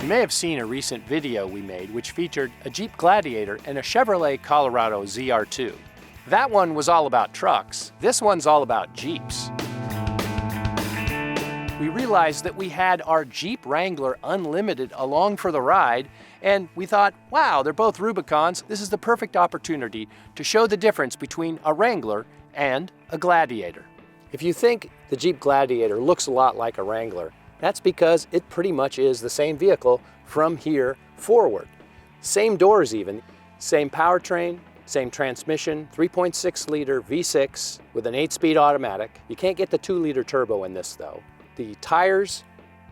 You may have seen a recent video we made which featured a Jeep Gladiator and a Chevrolet Colorado ZR2. That one was all about trucks. This one's all about Jeeps. We realized that we had our Jeep Wrangler Unlimited along for the ride, and we thought, wow, they're both Rubicons. This is the perfect opportunity to show the difference between a Wrangler and a Gladiator. If you think the Jeep Gladiator looks a lot like a Wrangler, that's because it pretty much is the same vehicle from here forward. Same doors even, same powertrain, same transmission, 3.6 liter V6 with an 8-speed automatic. You can't get the 2-liter turbo in this though. The tires,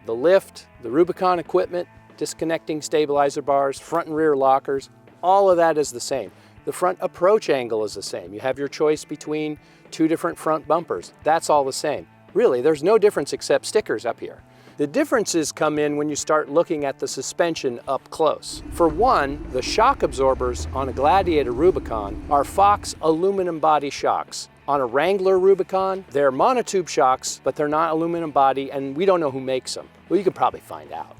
the lift, the Rubicon equipment, disconnecting stabilizer bars, front and rear lockers, all of that is the same. The front approach angle is the same. You have your choice between 2 different front bumpers. That's all the same. Really, there's no difference except stickers up here. The differences come in when you start looking at the suspension up close. For one, the shock absorbers on a Gladiator Rubicon are Fox aluminum body shocks. On a Wrangler Rubicon, they're monotube shocks, but they're not aluminum body, and we don't know who makes them. Well, you could probably find out.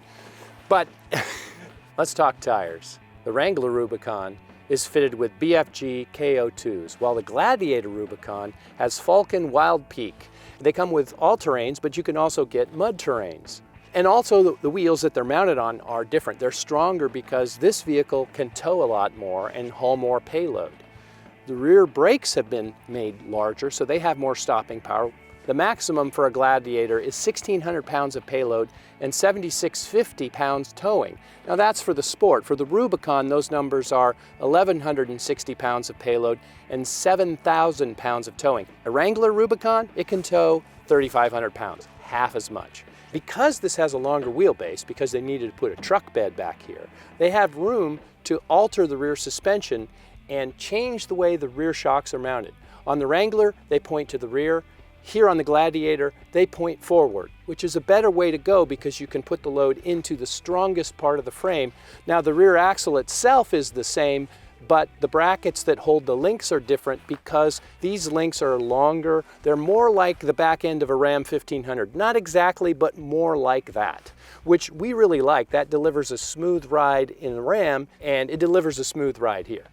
But let's talk tires. The Wrangler Rubicon is fitted with BFG KO2s, while the Gladiator Rubicon has Falcon Wild Peak. They come with all-terrains, but you can also get mud terrains. And also the wheels that they're mounted on are different. They're stronger because this vehicle can tow a lot more and haul more payload. The rear brakes have been made larger, so they have more stopping power. The maximum for a Gladiator is 1,600 pounds of payload and 7,650 pounds towing. Now that's for the Sport. For the Rubicon, those numbers are 1,160 pounds of payload and 7,000 pounds of towing. A Wrangler Rubicon, it can tow 3,500 pounds, half as much. Because this has a longer wheelbase, because they needed to put a truck bed back here, they have room to alter the rear suspension and change the way the rear shocks are mounted. On the Wrangler, they point to the rear. Here on the Gladiator, they point forward, which is a better way to go because you can put the load into the strongest part of the frame. Now the rear axle itself is the same, but the brackets that hold the links are different because these links are longer. They're more like the back end of a Ram 1500. Not exactly, but more like that, which we really like. That delivers a smooth ride in the Ram, and it delivers a smooth ride here.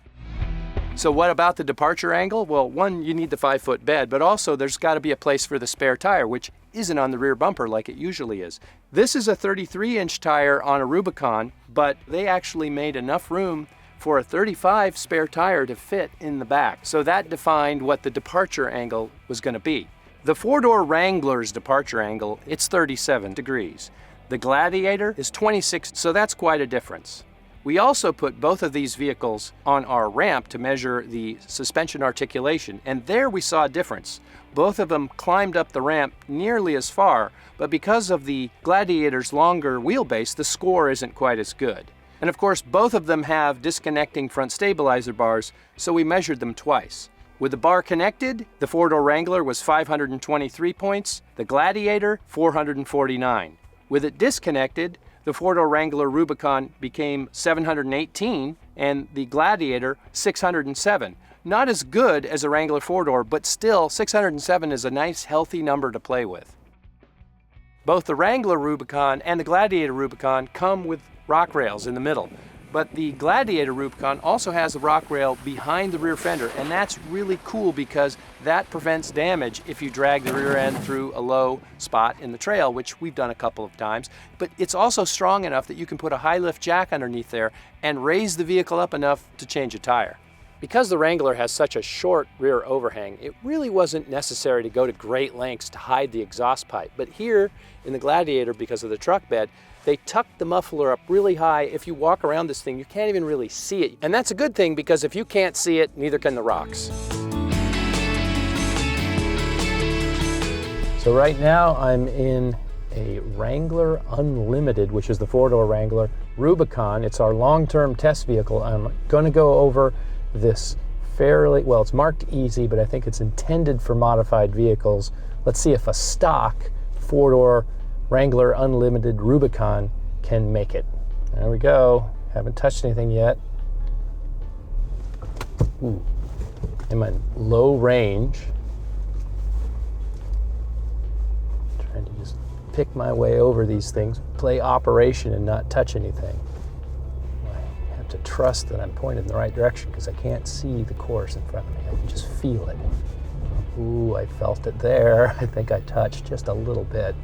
So what about the departure angle? Well, one, you need the 5-foot bed, but also there's got to be a place for the spare tire, which isn't on the rear bumper like it usually is. This is a 33-inch tire on a Rubicon, but they actually made enough room for a 35 spare tire to fit in the back. So that defined what the departure angle was going to be. The 4-door Wrangler's departure angle, it's 37 degrees. The Gladiator is 26, so that's quite a difference. We also put both of these vehicles on our ramp to measure the suspension articulation, and there we saw a difference. Both of them climbed up the ramp nearly as far, but because of the Gladiator's longer wheelbase, the score isn't quite as good. And of course, both of them have disconnecting front stabilizer bars, so we measured them twice. With the bar connected, the 4-door Wrangler was 523 points, the Gladiator 449. With it disconnected, the 4-door Wrangler Rubicon became 718 and the Gladiator 607. Not as good as a Wrangler 4-door, but still 607 is a nice healthy number to play with. Both the Wrangler Rubicon and the Gladiator Rubicon come with rock rails in the middle, but the Gladiator Rubicon also has a rock rail behind the rear fender, and that's really cool because that prevents damage if you drag the rear end through a low spot in the trail, which we've done a couple of times. But it's also strong enough that you can put a high lift jack underneath there and raise the vehicle up enough to change a tire. Because the Wrangler has such a short rear overhang, it really wasn't necessary to go to great lengths to hide the exhaust pipe. But here in the Gladiator, because of the truck bed, they tucked the muffler up really high. If you walk around this thing, you can't even really see it. And that's a good thing because if you can't see it, neither can the rocks. So right now I'm in a Wrangler Unlimited, which is the 4-door Wrangler Rubicon. It's our long-term test vehicle. I'm going to go over this fairly, well, it's marked easy, but I think it's intended for modified vehicles. Let's see if a stock 4-door Wrangler Unlimited Rubicon can make it. There we go. Haven't touched anything yet. Ooh. I'm at low range. Trying to use pick my way over these things, play operation and not touch anything. I have to trust that I'm pointed in the right direction because I can't see the course in front of me. I can just feel it. Ooh, I felt it there. I think I touched just a little bit.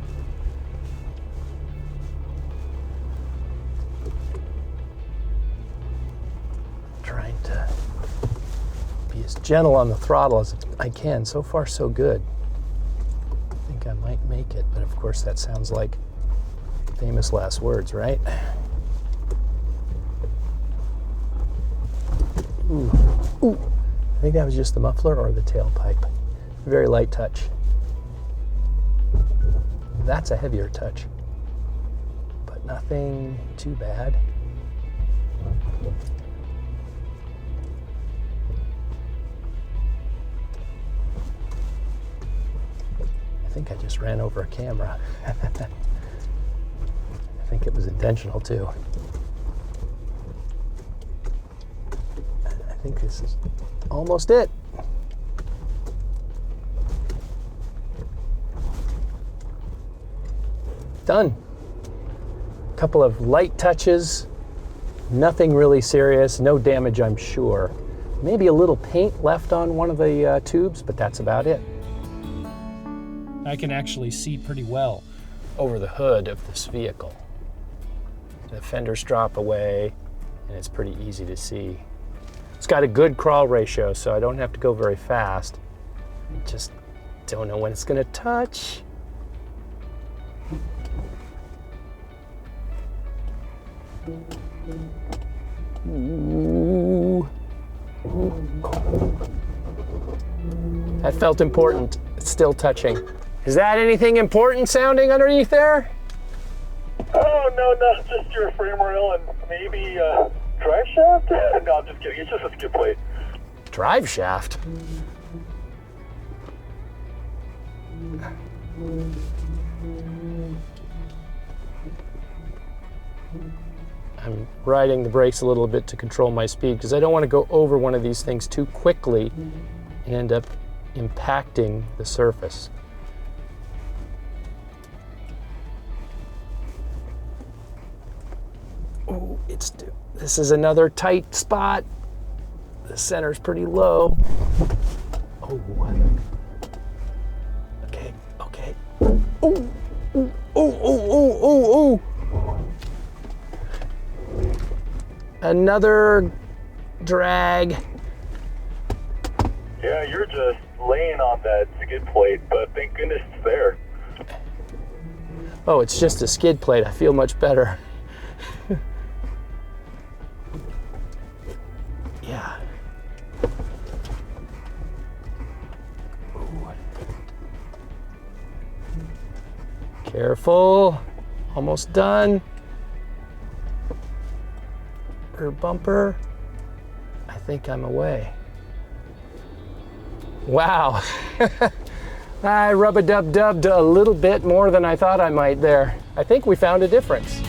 Trying to be as gentle on the throttle as I can. So far, so good. I think I might make it, but of course that sounds like famous last words, right? Ooh. Ooh. I think that was just the muffler or the tailpipe. Very light touch. That's a heavier touch, but nothing too bad. I think I just ran over a camera. I think it was intentional too. I think this is almost it. Done. A couple of light touches, nothing really serious, no damage I'm sure. Maybe a little paint left on one of the tubes, but that's about it. I can actually see pretty well over the hood of this vehicle. The fenders drop away and it's pretty easy to see. It's got a good crawl ratio, so I don't have to go very fast. Just don't know when it's gonna touch. Ooh. That felt important. It's still touching. Is that anything important sounding underneath there? Oh, no, just your frame rail and maybe drive shaft? No, I'm just kidding. It's just a skid plate. Drive shaft? I'm riding the brakes a little bit to control my speed because I don't want to go over one of these things too quickly and end up impacting the surface. Oh, this is another tight spot. The center's pretty low. Oh. Okay. Oh, oh, oh, oh, oh, oh. Another drag. Yeah, you're just laying on that skid plate, but thank goodness it's there. Oh, it's just a skid plate. I feel much better. Yeah. Ooh. Careful. Almost done. Rear bumper. I think I'm away. Wow. I rub-a-dub-dubbed a little bit more than I thought I might there. I think we found a difference.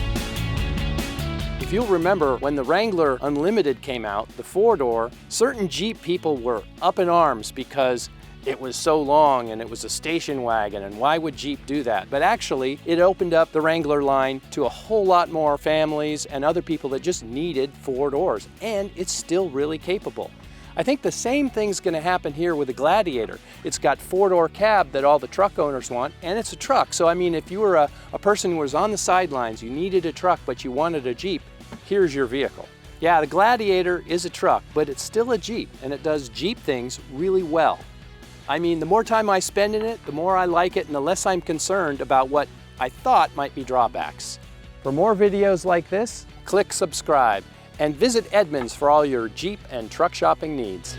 If you'll remember, when the Wrangler Unlimited came out, the four-door, certain Jeep people were up in arms because it was so long and it was a station wagon, and why would Jeep do that? But actually, it opened up the Wrangler line to a whole lot more families and other people that just needed four doors, and it's still really capable. I think the same thing's gonna happen here with the Gladiator. It's got four-door cab that all the truck owners want, and it's a truck. So I mean, if you were a person who was on the sidelines, you needed a truck, but you wanted a Jeep, here's your vehicle. Yeah, the Gladiator is a truck, but it's still a Jeep, and it does Jeep things really well. I mean, the more time I spend in it, the more I like it, and the less I'm concerned about what I thought might be drawbacks. For more videos like this, click subscribe, and visit Edmunds for all your Jeep and truck shopping needs.